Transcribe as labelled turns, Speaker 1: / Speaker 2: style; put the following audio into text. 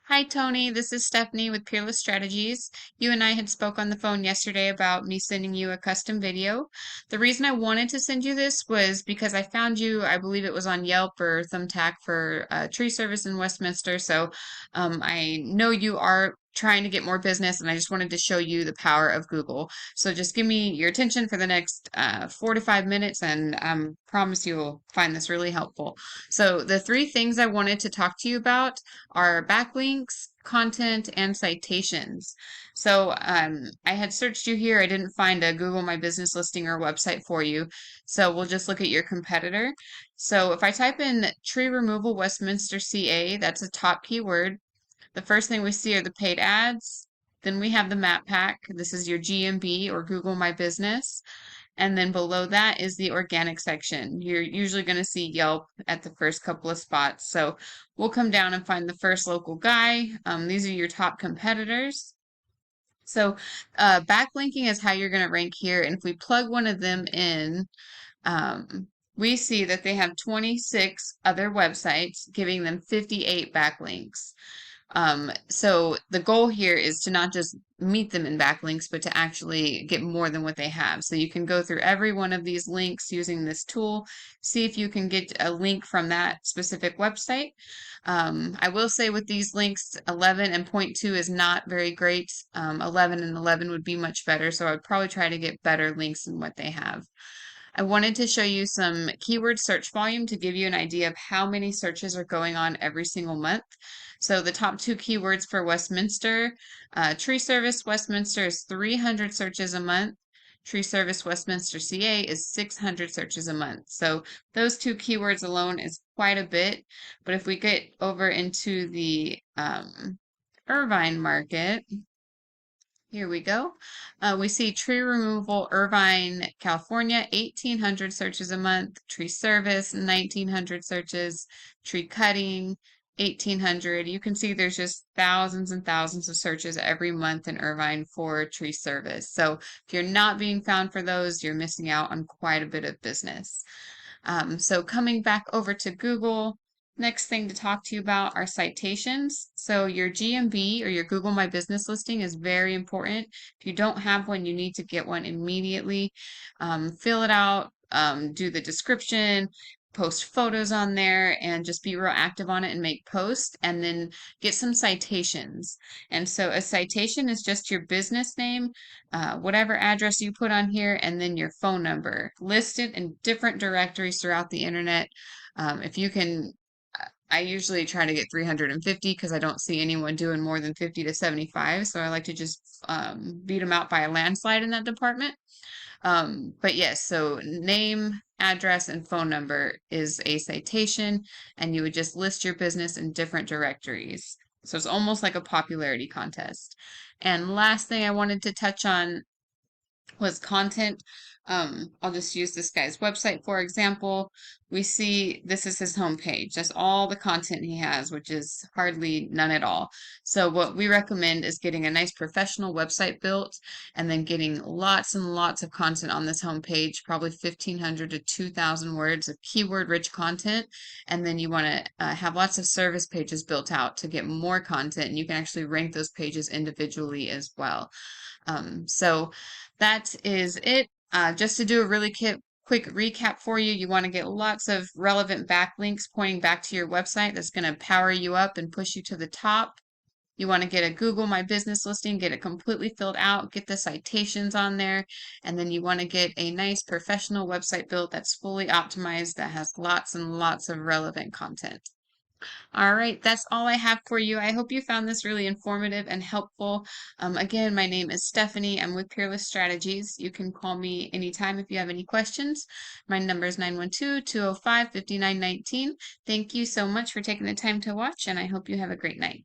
Speaker 1: Hi Tony, this is Stephanie with Peerless Strategies. You and I had spoke on the phone yesterday about me sending you a custom video. The reason I wanted to send you this was because I found you, I believe it was on Yelp or Thumbtack for tree service in Westminster. I know you are trying to get more business and I just wanted to show you the power of Google. So just give me your attention for the next 4 to 5 minutes and promise you'll find this really helpful. So the three things I wanted to talk to you about are backlinks, content, and citations. I had searched you here. I didn't find a Google My Business listing or website for you. So we'll just look at your competitor. So if I type in tree removal Westminster, CA, that's a top keyword. The first thing we see are the paid ads. Then we have the map pack. This is your GMB or Google My Business. And then below that is the organic section. You're usually going to see Yelp at the first couple of spots. So we'll come down and find the first local guy. These are your top competitors. Backlinking is how you're going to rank here. And if we plug one of them in, we see that they have 26 other websites giving them 58 backlinks. So the goal here is to not just meet them in backlinks, but to actually get more than what they have. So you can go through every one of these links using this tool, see if you can get a link from that specific website. I will say with these links, 11 and point 2 is not very great. 11 and 11 would be much better. So I would probably try to get better links than what they have. I wanted to show you some keyword search volume to give you an idea of how many searches are going on every single month. So the top two keywords for Westminster, tree service Westminster is 300 searches a month. Tree service Westminster, CA is 600 searches a month. So those two keywords alone is quite a bit. But if we get over into the Irvine market, here we go. We see tree removal, Irvine, California, 1,800 searches a month. Tree service, 1,900 searches. Tree cutting, 1,800. You can see there's just thousands and thousands of searches every month in Irvine for tree service. So if you're not being found for those, you're missing out on quite a bit of business. So coming back over to Google, next thing to talk to you about are citations. So your GMB or your Google My Business listing is very important. If you don't have one, you need to get one immediately. Fill it out, do the description, post photos on there, and just be real active on it and make posts, and then get some citations. And so a citation is just your business name, whatever address you put on here, and then your phone number listed in different directories throughout the internet. If you can, I usually try to get 350 because I don't see anyone doing more than 50 to 75. So I like to just beat them out by a landslide in that department. But yes, so name, address, and phone number is a citation, and you would just list your business in different directories. So it's almost like a popularity contest. And last thing I wanted to touch on was content. I'll just use this guy's website for example. We see this is his homepage. That's all the content he has, which is hardly none at all. So what we recommend is getting a nice professional website built and then getting lots and lots of content on this homepage, probably 1,500 to 2,000 words of keyword-rich content. And then you want to have lots of service pages built out to get more content, and you can actually rank those pages individually as well. So that is it. Just to do a really quick recap for you, you want to get lots of relevant backlinks pointing back to your website. That's going to power you up and push you to the top. You want to get a Google My Business listing, get it completely filled out, get the citations on there, and then you want to get a nice professional website built that's fully optimized, that has lots and lots of relevant content. All right, that's all I have for you. I hope you found this really informative and helpful. Again, my name is Stephanie. I'm with Peerless Strategies. You can call me anytime if you have any questions. My number is 912-205-5919. Thank you so much for taking the time to watch, and I hope you have a great night.